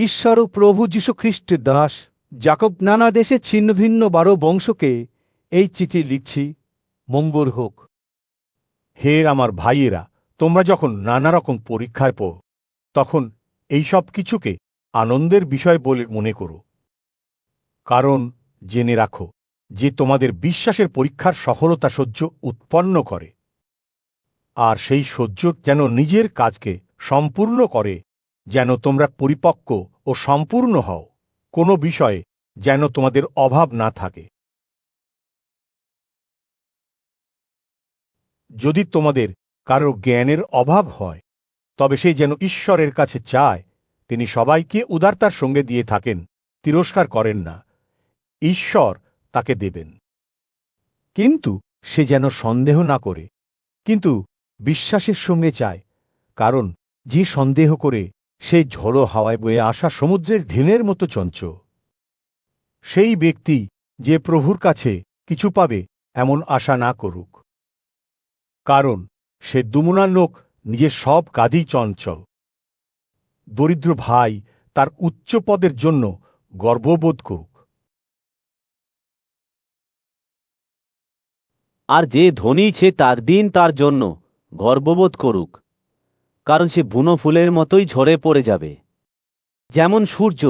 ঈশ্বর ও প্রভু যীশুখ্রিস্টের দাস যাকব নানা দেশে ছিন্ন ভিন্ন 12 বংশকে এই চিঠি লিখছি, মঙ্গল হোক। হে আমার ভাইয়েরা, তোমরা যখন নানা রকম পরীক্ষায় পড়ো, তখন এই সব কিছুকে আনন্দের বিষয় বলে মনে করো। কারণ জেনে রাখো যে তোমাদের বিশ্বাসের পরীক্ষার সফলতা সহ্য উৎপন্ন করে, আর সেই সহ্য যেন নিজের কাজকে সম্পূর্ণ করে, যেন তোমরা পরিপক্ক ও সম্পূর্ণ হও, কোনো বিষয়ে যেন তোমাদের অভাব না থাকে। যদি তোমাদের কারো জ্ঞানের অভাব হয়, তবে সেই যেন ঈশ্বরের কাছে চায়। তিনি সবাইকে উদারতার সঙ্গে দিয়ে থাকেন, তিরস্কার করেন না। ঈশ্বর তাকে দেবেন। কিন্তু সে যেন সন্দেহ না করে, কিন্তু বিশ্বাসের সঙ্গে চায়। কারণ যে সন্দেহ করে সে ঝোড়ো হাওয়ায় বয়ে আসা সমুদ্রের ঢেউয়ের মতো চঞ্চল। সেই ব্যক্তি যে প্রভুর কাছে কিছু পাবে এমন আশা না করুক। কারণ সে দুমুনার লোক, নিজের সব কাজেই চঞ্চল। দরিদ্র ভাই তার উচ্চ পদের জন্য গর্ববোধ করুক। আর যে ধনী সে তার দিন তার জন্য গর্ববোধ করুক, কারণ সে বুনো ফুলের মতোই ঝরে পড়ে যাবে। যেমন সূর্য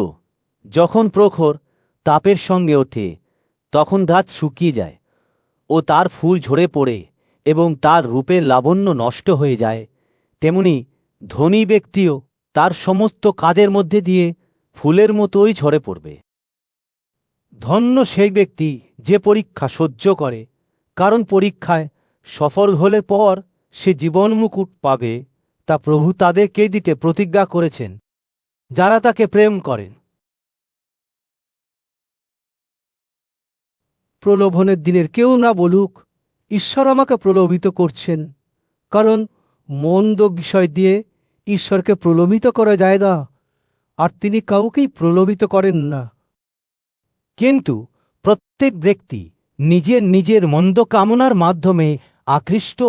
যখন প্রখর তাপের সঙ্গে ওঠে, তখন রাত শুকিয়ে যায় ও তার ফুল ঝরে পড়ে এবং তার রূপের লাবণ্য নষ্ট হয়ে যায়, তেমনি ধনী ব্যক্তিও তার সমস্ত কাজের মধ্যে দিয়ে ফুলের মতোই ঝরে পড়বে। ধন্য সেই ব্যক্তি যে পরীক্ষা সহ্য করে, কারণ পরীক্ষায় সফল হলে পর সে জীবন মুকুট পাবে, তা প্রভু তাদেরকে দিতে প্রতিজ্ঞা করেছেন যারা তাকে প্রেম করেন। প্রলোভনের দিনের কেউ না বলুক, ঈশ্বর আমাকে প্রলোভিত করছেন, কারণ মন্দ বিষয় দিয়ে ঈশ্বরকে প্রলোভিত করা যায় না, আর তিনি কাউকেই প্রলোভিত করেন না। কিন্তু প্রত্যেক ব্যক্তি নিজের নিজের মন্দ কামনার মাধ্যমে আকৃষ্ট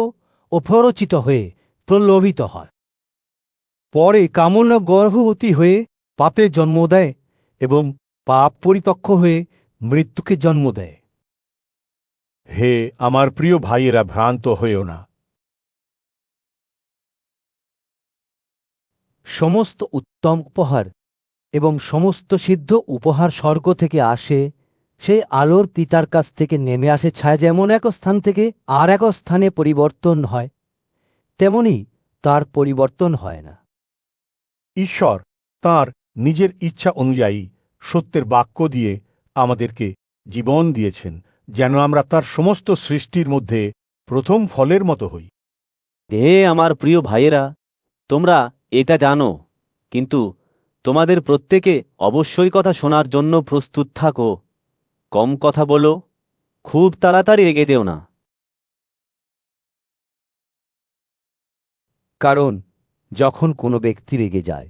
ও প্ররোচিত হয়ে প্রলোভিত হয়। পরে কামনা গর্ভবতী হয়ে পাপে জন্ম দেয় এবং পাপ পরিপক্ক হয়ে মৃত্যুকে জন্ম দেয়। হে আমার প্রিয় ভাইয়েরা, ভ্রান্ত হয়েও না। সমস্ত উত্তম উপহার এবং সমস্ত সিদ্ধ উপহার স্বর্গ থেকে আসে। সেই আলোর পিতার কাছ থেকে নেমে আসে ছায়া যেমন এক স্থান থেকে আর এক স্থানে পরিবর্তন হয়, তেমনি তার পরিবর্তন হয় না। ঈশ্বর তাঁর নিজের ইচ্ছা অনুযায়ী সত্যের বাক্য দিয়ে আমাদেরকে জীবন দিয়েছেন, যেন আমরা তার সমস্ত সৃষ্টির মধ্যে প্রথম ফলের মতো হই। হে আমার প্রিয় ভাইয়েরা, তোমরা এটা জানো, কিন্তু তোমাদের প্রত্যেকে অবশ্যই কথা শোনার জন্য প্রস্তুত থাকো। কম কথা বলো, খুব তাড়াতাড়ি রেগে যেও না। কারণ যখন কোনো ব্যক্তি রেগে যায়,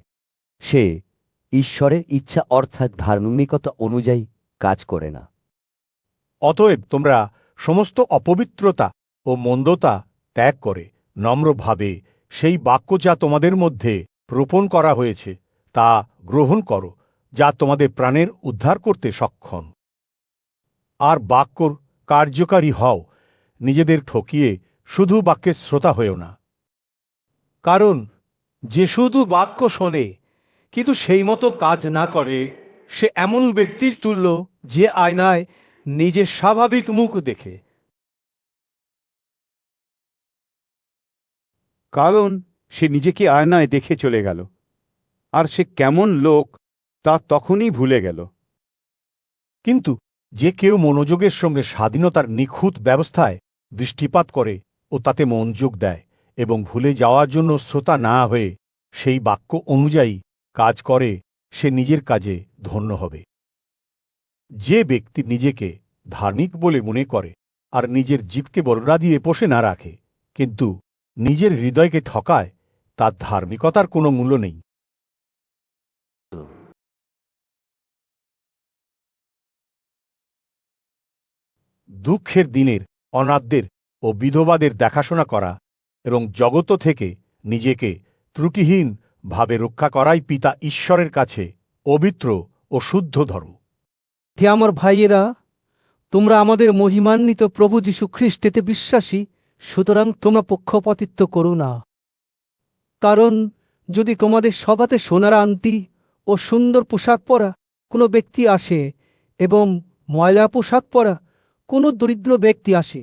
সে ঈশ্বরের ইচ্ছা অর্থাৎ ধার্মিকতা অনুযায়ী কাজ করে না। অতএব তোমরা সমস্ত অপবিত্রতা ও মন্দতা ত্যাগ করে নম্রভাবে সেই বাক্য যা তোমাদের মধ্যে রোপণ করা হয়েছে তা গ্রহণ করো, যা তোমাদের প্রাণের উদ্ধার করতে সক্ষম। আর বাক্যর কার্যকারী হও, নিজেদের ঠকিয়ে শুধু বাক্যের শ্রোতা হয়েও না। কারণ যে শুধু বাক্য শোনে কিন্তু সেই মতো কাজ না করে, সে এমন ব্যক্তির তুল্য যে আয়নায় নিজের স্বাভাবিক মুখ দেখে। কারণ সে নিজেকে আয়নায় দেখে চলে গেল, আর সে কেমন লোক তা তখনই ভুলে গেল। কিন্তু যে কেউ মনোযোগের সঙ্গে স্বাধীনতার নিখুঁত ব্যবস্থায় দৃষ্টিপাত করে ও তাতে মনোযোগ দেয় এবং ভুলে যাওয়ার জন্য শ্রোতা না হয়ে সেই বাক্য অনুযায়ী কাজ করে, সে নিজের কাজে ধন্য হবে। যে ব্যক্তি নিজেকে ধার্মিক বলে মনে করে আর নিজের জীবকে বর্ণনা দিয়ে পোষে না রাখে, কিন্তু নিজের হৃদয়কে ঠকায়, তার ধার্মিকতার কোনো মূল্য নেই। দুঃখের দিনের অনাথদের ও বিধবাদের দেখাশোনা করা এবং জগত থেকে নিজেকে ত্রুটিহীন ভাবে রক্ষা করাই পিতা ঈশ্বরের কাছে পবিত্র ও শুদ্ধ ধরো। হে আমার ভাইয়েরা, তোমরা আমাদের মহিমান্বিত প্রভু যীশু খ্রিস্টেতে বিশ্বাসী, সুতরাং তোমরা পক্ষপাতিত্ব করো না। কারণ যদি তোমাদের সভাতে সোনার আংটি ও সুন্দর পোশাক পরা কোনো ব্যক্তি আসে এবং ময়লা পোশাক পরা কোনো দরিদ্র ব্যক্তি আসে,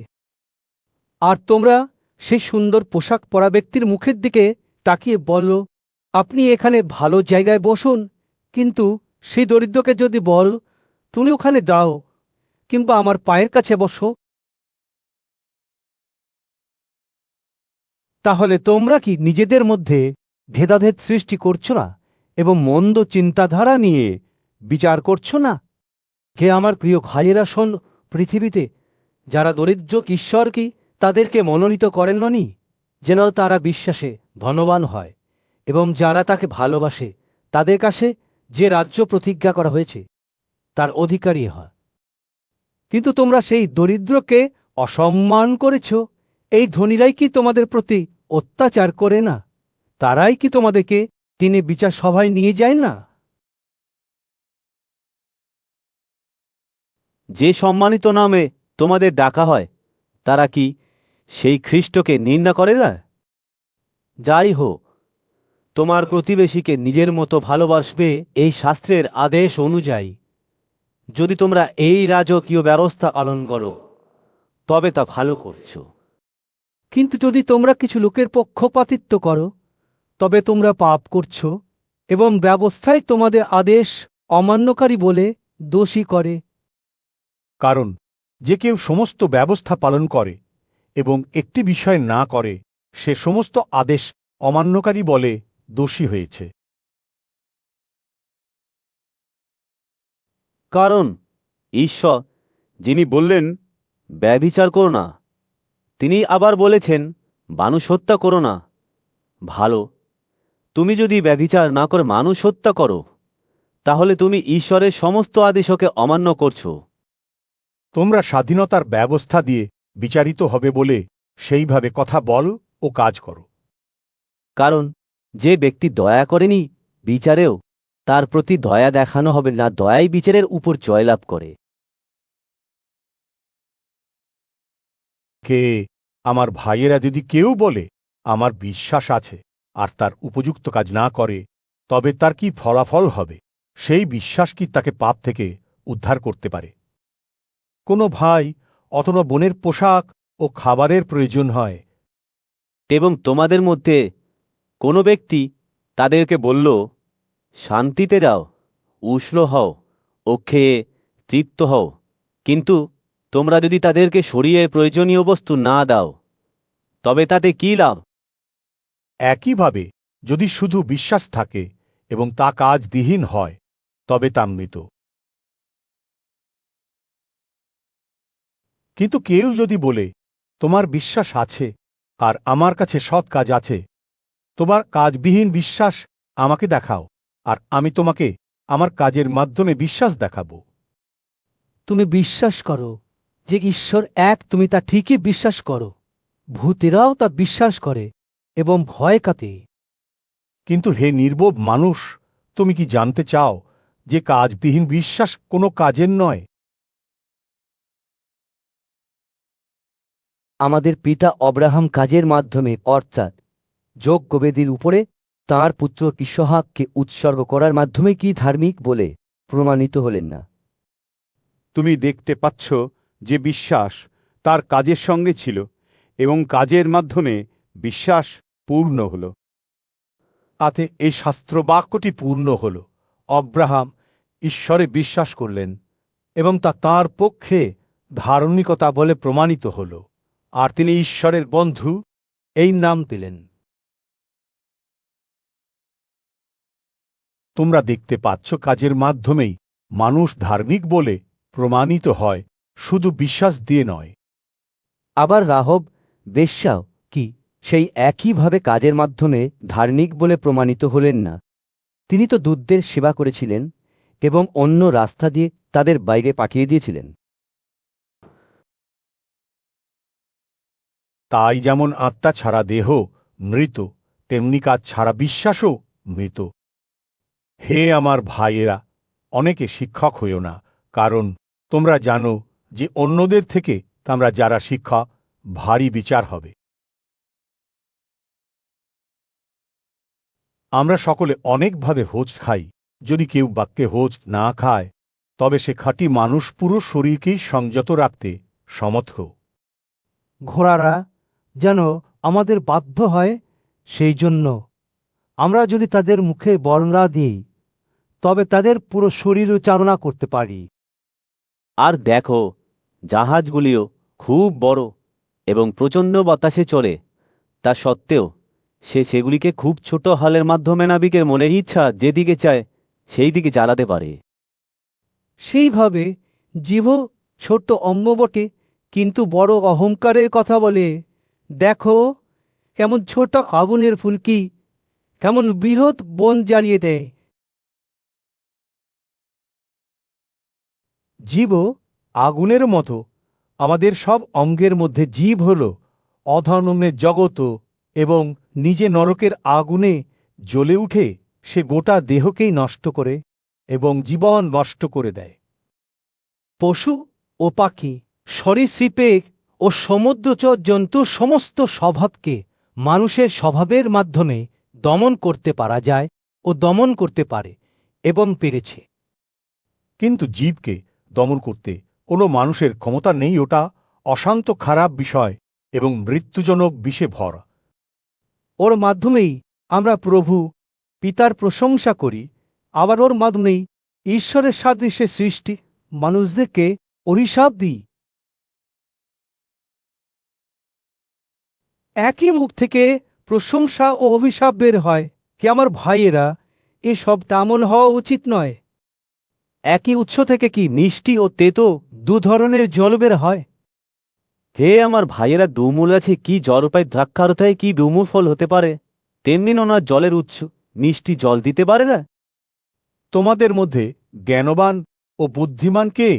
আর তোমরা সেই সুন্দর পোশাক পরা ব্যক্তির মুখের দিকে তাকিয়ে বলো, আপনি এখানে ভালো জায়গায় বসুন, কিন্তু সেই দরিদ্রকে যদি বল, তুমি ওখানে দাও কিংবা আমার পায়ের কাছে বসো, তাহলে তোমরা কি নিজেদের মধ্যে ভেদাভেদ সৃষ্টি করছো না এবং মন্দ চিন্তাধারা নিয়ে বিচার করছো না? হে আমার প্রিয় ভাইয়েরা, শোন, পৃথিবীতে যারা দরিদ্র ঈশ্বর কি তাদেরকে মনোনীত করেননি যেন তারা বিশ্বাসে ধনবান হয় এবং যারা তাকে ভালোবাসে তাদের কাছে যে রাজ্য প্রতিজ্ঞা করা হয়েছে তার অধিকারী হয়। কিন্তু তোমরা সেই দরিদ্রকে অসম্মান করেছ। এই ধনীরাই কি তোমাদের প্রতি অত্যাচার করে না? তারাই কি তোমাদেরকে তিনি বিচার সভায় নিয়ে যায় না? যে সম্মানিত নামে তোমাদের ডাকা হয়, তারা কি সেই খ্রিস্টকে নিন্দা করে না? যাই হোক, তোমার প্রতিবেশীকে নিজের মতো ভালোবাসবে এই শাস্ত্রের আদেশ অনুযায়ী। যদি তোমরা এই রাজকীয় ব্যবস্থা পালন করো, তবে তা ভালো করছো। কিন্তু যদি তোমরা কিছু লোকের পক্ষপাতিত্ব করো, তবে তোমরা পাপ করছো এবং ব্যবস্থায় তোমাদের আদেশ অমান্যকারী বলে দোষী করে। কারণ যে কেউ সমস্ত ব্যবস্থা পালন করে এবং একটি বিষয় না করে, সে সমস্ত আদেশ অমান্যকারী বলে দোষী হয়েছে। কারণ ঈশ্বর, যিনি বললেন, ব্যভিচার করো না, তিনি আবার বলেছেন, মানুষ হত্যা করো না। ভালো, তুমি যদি ব্যভিচার না করে মানুষ হত্যা করো, তাহলে তুমি ঈশ্বরের সমস্ত আদেশকে অমান্য করছো। তোমরা স্বাধীনতার ব্যবস্থা দিয়ে বিচারিত হবে বলে সেইভাবে কথা বল ও কাজ করো। কারণ যে ব্যক্তি দয়া করেনি বিচারেও তার প্রতি দয়া দেখানো হবে না, দয়াই বিচারের উপর জয়লাভ করে। কে আমার ভাইয়েরা, যদি কেউ বলে আমার বিশ্বাস আছে আর তার উপযুক্ত কাজ না করে, তবে তার কি ফলাফল হবে? সেই বিশ্বাস কি তাকে পাপ থেকে উদ্ধার করতে পারে? কোনো ভাই অথবা বোনের পোশাক ও খাবারের প্রয়োজন হয়, এবং তোমাদের মধ্যে কোনো ব্যক্তি তাদেরকে বলল, শান্তিতে যাও, উষ্ণ হও ও খেয়ে তৃপ্ত হও, কিন্তু তোমরা যদি তাদেরকে সরিয়ে প্রয়োজনীয় বস্তু না দাও, তবে তাতে কি লাভ? একইভাবে যদি শুধু বিশ্বাস থাকে এবং তা কাজবিহীন হয়, তবে তা মৃত। কিন্তু কেউ যদি বলে, তোমার বিশ্বাস আছে আর আমার কাছে সৎ কাজ আছে, তোমার কাজবিহীন বিশ্বাস আমাকে দেখাও, আর আমি তোমাকে আমার কাজের মাধ্যমে বিশ্বাস দেখাবো। তুমি বিশ্বাস করো যে ঈশ্বর এক, তুমি তা ঠিকই বিশ্বাস করো। ভূতেরাও তা বিশ্বাস করে এবং ভয় কাঁপে। কিন্তু হে নির্বোধ মানুষ, তুমি কি জানতে চাও যে কাজবিহীন বিশ্বাস কোনো কাজের নয়? আমাদের পিতা অব্রাহাম কাজের মাধ্যমে, অর্থাৎ যজ্ঞবেদীর উপরে তাঁর পুত্র ইসহাককে উৎসর্গ করার মাধ্যমে কি ধার্মিক বলে প্রমাণিত হলেন না? তুমি দেখতে পাচ্ছ যে বিশ্বাস তার কাজের সঙ্গে ছিল এবং কাজের মাধ্যমে বিশ্বাস পূর্ণ হল। তাতে এই শাস্ত্র বাক্যটি পূর্ণ হল, অব্রাহাম ঈশ্বরে বিশ্বাস করলেন এবং তা তাঁর পক্ষে ধার্মিকতা বলে প্রমাণিত হল, আর তিনি ঈশ্বরের বন্ধু এই নাম পেলেন। তোমরা দেখতে পাচ্ছ কাজের মাধ্যমেই মানুষ ধার্মিক বলে প্রমাণিত হয়, শুধু বিশ্বাস দিয়ে নয়। আবার রাহব বেশ্যাও কি সেই একইভাবে কাজের মাধ্যমে ধার্মিক বলে প্রমাণিত হলেন না? তিনি তো দূতদের সেবা করেছিলেন এবং অন্য রাস্তা দিয়ে তাদের বাইরে পাঠিয়ে দিয়েছিলেন। তাই যেমন আত্মা ছাড়া দেহ মৃত, তেমনি কাজ ছাড়া বিশ্বাসও মৃত। হে আমার ভাইয়েরা, অনেকে শিক্ষক হইও না, কারণ তোমরা জানো যে অন্যদের থেকে তোমরা যারা শিক্ষা ভারী বিচার হবে। আমরা সকলে অনেকভাবে হোঁচ খাই। যদি কেউ বাক্যে হোঁচ না খায়, তবে সে খাঁটি মানুষ পুরো শরীরকেই সংযত রাখতে সমর্থ। ঘোড়ারা যেন আমাদের বাধ্য হয়, সেই জন্য আমরা যদি তাদের মুখে বর্ণনা দিই, তবে তাদের পুরো শরীরও চালনা করতে পারি। আর দেখো, জাহাজগুলিও খুব বড় এবং প্রচণ্ড বাতাসে চলে, তা সত্ত্বেও সে সেগুলিকে খুব ছোট হালের মাধ্যমে নাবিকের মনের ইচ্ছা যেদিকে চায় সেই দিকে চালাতে পারে। সেইভাবে জীবও ছোট্ট অম্ব বটে, কিন্তু বড় অহংকারের কথা বলে। দেখো কেমন ছোট আগুনের ফুলকি কেমন বৃহৎ বন জ্বালিয়ে দেয়। জীবও আগুনের মতো। আমাদের সব অঙ্গের মধ্যে জীব হল অধর্মের জগত, এবং নিজে নরকের আগুনে জ্বলে উঠে সে গোটা দেহকেই নষ্ট করে এবং জীবন নষ্ট করে দেয়। পশু ও পাখি, সরীসৃপে ও সমুদ্রচর জন্তুর সমস্ত স্বভাবকে মানুষের স্বভাবের মাধ্যমে দমন করতে পারা যায় ও দমন করতে পারে এবং পেরেছে। কিন্তু জীবকে দমন করতে কোনো মানুষের ক্ষমতা নেই। ওটা অশান্ত খারাপ বিষয় এবং মৃত্যুজনক বিষে ভরা। ওর মাধ্যমেই আমরা প্রভু পিতার প্রশংসা করি, আবার ওর মাধ্যমেই ঈশ্বরের সাদৃশ্যে সৃষ্টি মানুষদেরকে অভিশাপ দিই। একই মুখ থেকে প্রশংসা ও অভিশাপ বের হয়। কি আমার ভাইয়েরা, এসব তেমন হওয়া উচিত নয়। একই উৎস থেকে কি মিষ্টি ও তেতো দু ধরনের জল বের হয়? হে আমার ভাইয়েরা, ডুমুর আছে কি জলপাই দ্রাক্ষারথায় কি ডুমুর ফল হতে পারে? তেমনি ওনার জলের উৎস মিষ্টি জল দিতে পারে না। তোমাদের মধ্যে জ্ঞানবান ও বুদ্ধিমান কে?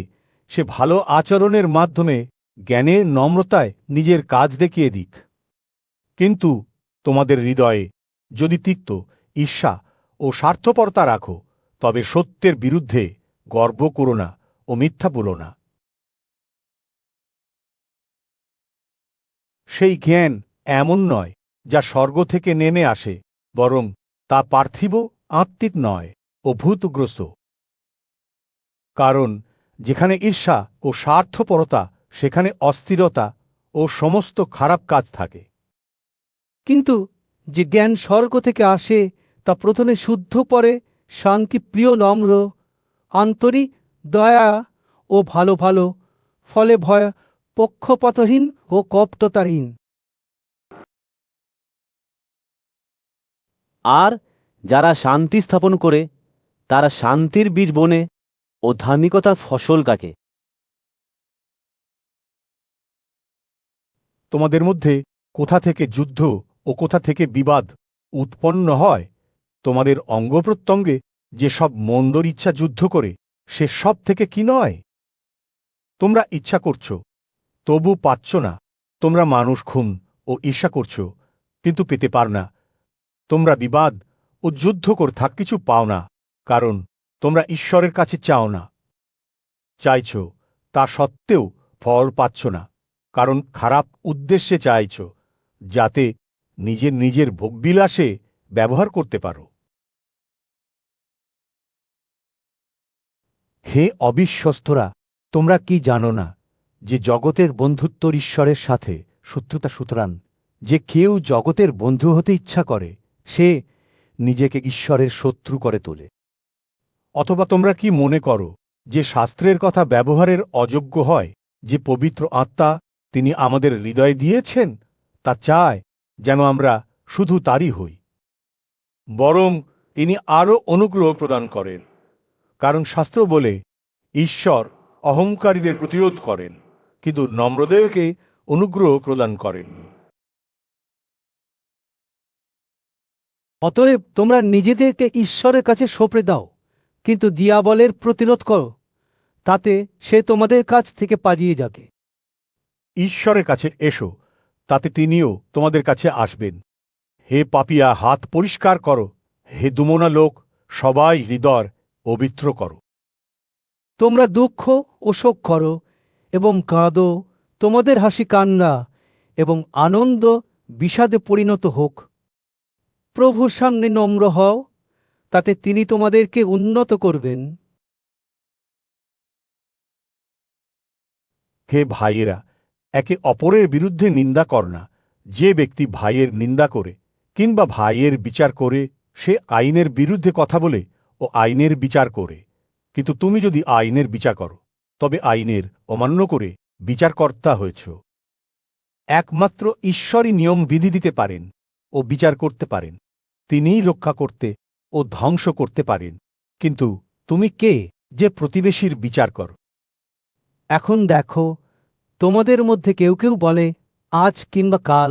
সে ভালো আচরণের মাধ্যমে জ্ঞানের নম্রতায় নিজের কাজ দেখিয়ে দিক। কিন্তু তোমাদের হৃদয়ে যদি তিক্ত ঈর্ষা ও স্বার্থপরতা রাখো, তবে সত্যের বিরুদ্ধে গর্ব করো না ও মিথ্যা বলো না। সেই জ্ঞান এমন নয় যা স্বর্গ থেকে নেমে আসে, বরং তা পার্থিব, আত্মিক নয় ও ভূতগ্রস্ত। কারণ যেখানে ঈর্ষা ও স্বার্থপরতা, সেখানে অস্থিরতা ও সমস্ত খারাপ কাজ থাকে। কিন্তু যে জ্ঞান স্বর্গ থেকে আসে তা প্রথমে শুদ্ধ, পরে শান্তি, প্রিয়, নম্র, আন্তরিক, দয়া ও ভালো ভালো, ফলে ভয় পক্ষপাতহীন ও কপটতাহীন। আর যারা শান্তি স্থাপন করে তারা শান্তির বীজ বনে ও ধার্মিকতার ফসল কাটে। তোমাদের মধ্যে কোথা থেকে যুদ্ধ ও কোথা থেকে বিবাদ উৎপন্ন হয়? তোমাদের অঙ্গ প্রত্যঙ্গে যে সব মন্দর ইচ্ছা যুদ্ধ করে, সে সব থেকে কি নয়? তোমরা ইচ্ছা করছ, তবু পাচ্ছ না। তোমরা মানুষ খুন ও ঈর্ষা করছ, কিন্তু পেতে পার না। তোমরা বিবাদ ও যুদ্ধ করে থাক কিছু পাও না, কারণ তোমরা ঈশ্বরের কাছে চাও না। চাইছ, তা সত্ত্বেও ফল পাচ্ছ না, কারণ খারাপ উদ্দেশ্যে চাইছ, যাতে নিজের নিজের ভোগবিলাসে ব্যবহার করতে পারো। হে অবিশ্বস্তরা, তোমরা কি জানো না যে জগতের বন্ধুত্ব ঈশ্বরের সাথে শত্রুতা? সুতরাং যে কেউ জগতের বন্ধু হতে ইচ্ছা করে, সে নিজেকে ঈশ্বরের শত্রু করে তোলে। অথবা তোমরা কি মনে করো যে শাস্ত্রের কথা ব্যবহারের অযোগ্য হয়? যে পবিত্র আত্মা তিনি আমাদের হৃদয়ে দিয়েছেন, তা চায় যেন আমরা শুধু তারই হই। বরং তিনি আরও অনুগ্রহ প্রদান করেন, কারণ শাস্ত্র বলে, ঈশ্বর অহংকারীদের প্রতিরোধ করেন, কিন্তু নম্রদেরকে অনুগ্রহ প্রদান করেন। অতএব তোমরা নিজেদেরকে ঈশ্বরের কাছে সঁপে দাও, কিন্তু দিয়াবলের প্রতিরোধ করো, তাতে সে তোমাদের কাছ থেকে পালিয়ে যাবে। ঈশ্বরের কাছে এসো, তাতে তিনিও তোমাদের কাছে আসবেন। হে পাপিয়া, হাত পরিষ্কার করো। হে দুমনা লোক, সবাই হৃদয় পবিত্র করো। তোমরা দুঃখ ও শোক করো এবং কাঁদো, তোমাদের হাসি কান্না এবং আনন্দ বিষাদে পরিণত হোক। প্রভুর সামনে নম্র হও, তাতে তিনি তোমাদেরকে উন্নত করবেন। হে ভাইয়েরা, একে অপরের বিরুদ্ধে নিন্দা কর না। যে ব্যক্তি ভাইয়ের নিন্দা করে কিংবা ভাইয়ের বিচার করে, সে আইনের বিরুদ্ধে কথা বলে ও আইনের বিচার করে। কিন্তু তুমি যদি আইনের বিচার করো, তবে আইনের অমান্য করে বিচারকর্তা হয়েছ। একমাত্র ঈশ্বরই নিয়ম বিধি দিতে পারেন ও বিচার করতে পারেন। তিনিই রক্ষা করতে ও ধ্বংস করতে পারেন। কিন্তু তুমি কে যে প্রতিবেশীর বিচার করো? এখন দেখো, তোমাদের মধ্যে কেউ কেউ বলে, আজ কিংবা কাল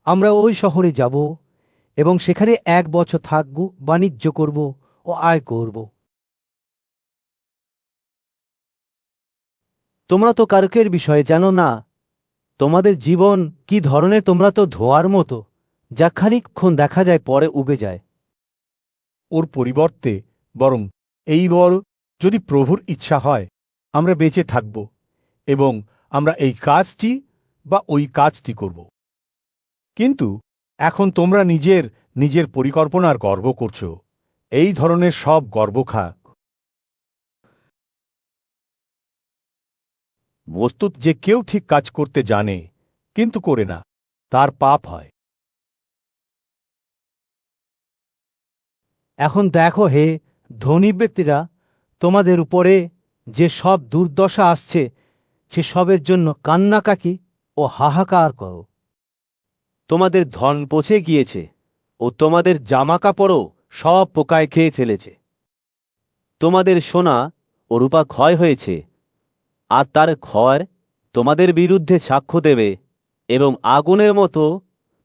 আমরা ওই শহরে যাব এবং সেখানে 1 বছর থাকব, বাণিজ্য করব ও আয় করব। তোমরা তো কারকের বিষয়ে জানো না। তোমাদের জীবন কি ধরনের? তোমরা তো ধোঁয়ার মতো, যা খানিকক্ষণ দেখা যায় পরে উবে যায়। ওর পরিবর্তে বরং এই বল, যদি প্রভুর ইচ্ছা হয় আমরা বেঁচে থাকব এবং আমরা এই কাজটি বা ওই কাজটি করব। কিন্তু এখন তোমরা নিজের নিজের পরিকল্পনার গর্ব করছো। এই ধরনের সব গর্বখা বস্তুত যে কেউ ঠিক কাজ করতে জানে কিন্তু করে না, তার পাপ হয়। এখন দেখো হে ধনী ব্যক্তিরা, তোমাদের উপরে যে সব দুর্দশা আসছে সে সবের জন্য কান্নাকাকি ও হাহাকার করো। তোমাদের ধন পচে গিয়েছে ও তোমাদের জামাকাপড়ও সব পোকায় খেয়ে ফেলেছে। তোমাদের সোনা ও রূপা ক্ষয় হয়েছে, আর তার ক্ষয় তোমাদের বিরুদ্ধে সাক্ষ্য দেবে এবং আগুনের মতো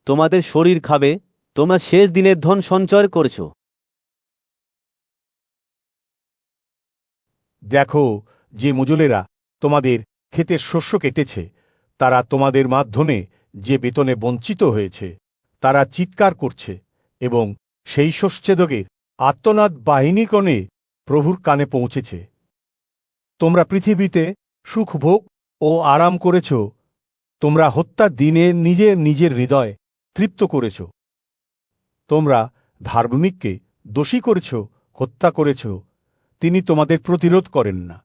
তোমাদের শরীর খাবে। তোমরা শেষ দিনের ধন সঞ্চয় করেছ। দেখো, যে মজুরেরা তোমাদের ক্ষেতের শস্য কেটেছে, তারা তোমাদের মাধ্যমে যে বেতনে বঞ্চিত হয়েছে, তারা চিৎকার করছে এবং সেই শস্যেদকের আত্মনাদ বাহিনীকণে প্রভুর কানে পৌঁছেছে। তোমরা পৃথিবীতে সুখভোগ ও আরাম করেছ। তোমরা হত্যার দিনে নিজের নিজের হৃদয় তৃপ্ত করেছ। তোমরা ধার্মিককে দোষী করেছ, হত্যা করেছ, তিনি তোমাদের প্রতিরোধ করেন না।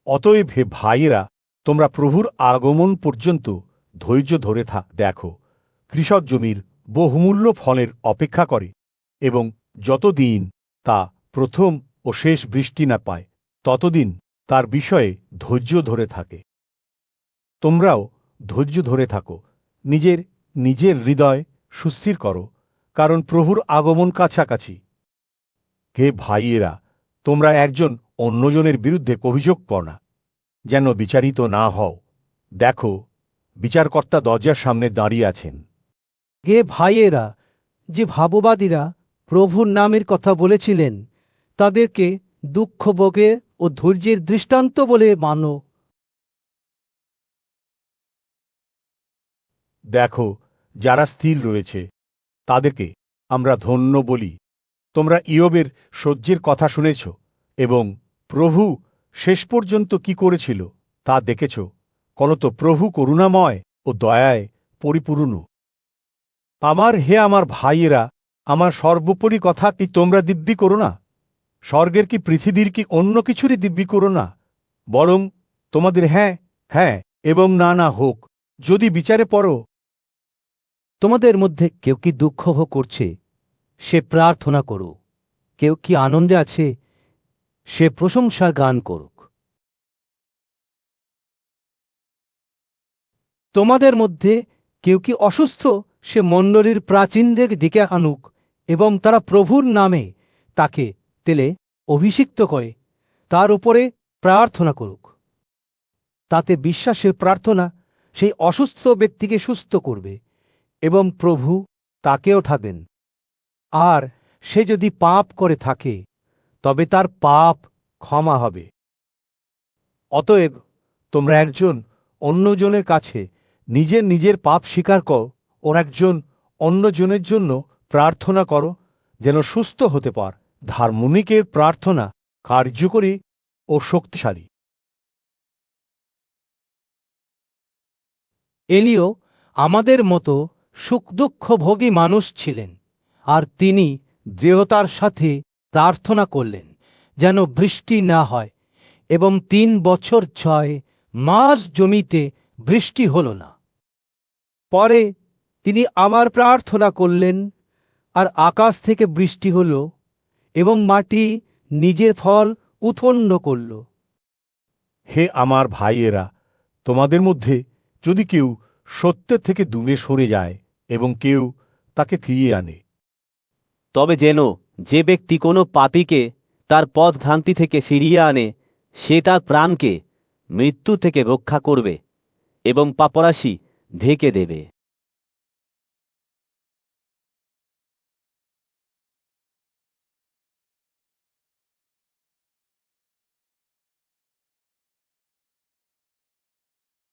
অতএব হে ভাইয়েরা, তোমরা প্রভুর আগমন পর্যন্ত ধৈর্য ধরে দেখো। কৃষক জমির বহুমূল্য ফলের অপেক্ষা করে এবং যতদিন তা প্রথম ও শেষ বৃষ্টি না পায়, ততদিন তার বিষয়ে ধৈর্য ধরে থাকে। তোমরাও ধৈর্য ধরে থাকো, নিজের নিজের হৃদয় সুস্থির করো, কারণ প্রভুর আগমন কাছাকাছি। হে ভাইয়েরা, তোমরা একজন অন্যজনের বিরুদ্ধে অভিযোগ কর না, যেন বিচারিত না হও। দেখো, বিচারকর্তা দরজার সামনে দাঁড়িয়ে আছেন। হে ভাইয়েরা, যে ভাববাদীরা প্রভুর নামের কথা বলেছিলেন, তাদেরকে দুঃখ ভোগে ও ধৈর্যের দৃষ্টান্ত বলে মানো। দেখো, যারা স্থির রয়েছে তাদেরকে আমরা ধন্য বলি। তোমরা ইয়োবের সহ্যের কথা শুনেছ এবং প্রভু শেষ পর্যন্ত কি করেছিল তা দেখেছ। কলত প্রভু করুণাময় ও দয়ায় পরিপূর্ণ। আমার ভাইয়েরা, আমার সর্বোপরি কথা কি তোমরা দিব্যি করো না? স্বর্গের কি পৃথিবীর কি অন্য কিছুরই দিব্যি করো না? বরং তোমাদের হ্যাঁ হ্যাঁ এবং না না হোক। যদি বিচারে পড়ো, তোমাদের মধ্যে কেউ কি দুঃখ ভোগ করছে, সে প্রার্থনা করো। কেউ কি আনন্দে আছে, সে প্রশংসার গান করুক। তোমাদের মধ্যে কেউ কি অসুস্থ, সে মণ্ডলীর প্রাচীনদের দিকে আনুক এবং তারা প্রভুর নামে তাকে তেলে অভিষিক্ত করে তার উপরে প্রার্থনা করুক। তাতে বিশ্বাসের প্রার্থনা সেই অসুস্থ ব্যক্তিকে সুস্থ করবে এবং প্রভু তাকে ওঠাবেন। আর সে যদি পাপ করে থাকে, তবে তার পাপ ক্ষমা হবে। অতএব তোমরা একজন অন্যজনের কাছে নিজের নিজের পাপ স্বীকার কর, ওর একজন অন্যজনের জন্য প্রার্থনা করো যেন সুস্থ হতে পার। ধার্মিকের প্রার্থনা কার্যকরী ও শক্তিশালী। এলিও আমাদের মতো সুখ দুঃখ ভোগী মানুষ ছিলেন, আর তিনি দৃঢ়তার সাথে প্রার্থনা করলেন যেন বৃষ্টি না হয়, এবং 3 বছর 6 মাস জমিতে বৃষ্টি হল না। পরে তিনি আবার প্রার্থনা করলেন, আর আকাশ থেকে বৃষ্টি হল এবং মাটি নিজের ফল উৎপন্ন করল। হে আমার ভাইয়েরা, তোমাদের মধ্যে যদি কেউ সত্যের থেকে দূরে সরে যায় এবং কেউ তাকে ফিরিয়ে আনে, তবে যেন যে ব্যক্তি কোনো পাপীকে তার পথ ভ্রান্তি থেকে ফিরিয়ে আনে, সে তার প্রাণকে মৃত্যু থেকে রক্ষা করবে এবং পাপরাশি ঢেকে দেবে।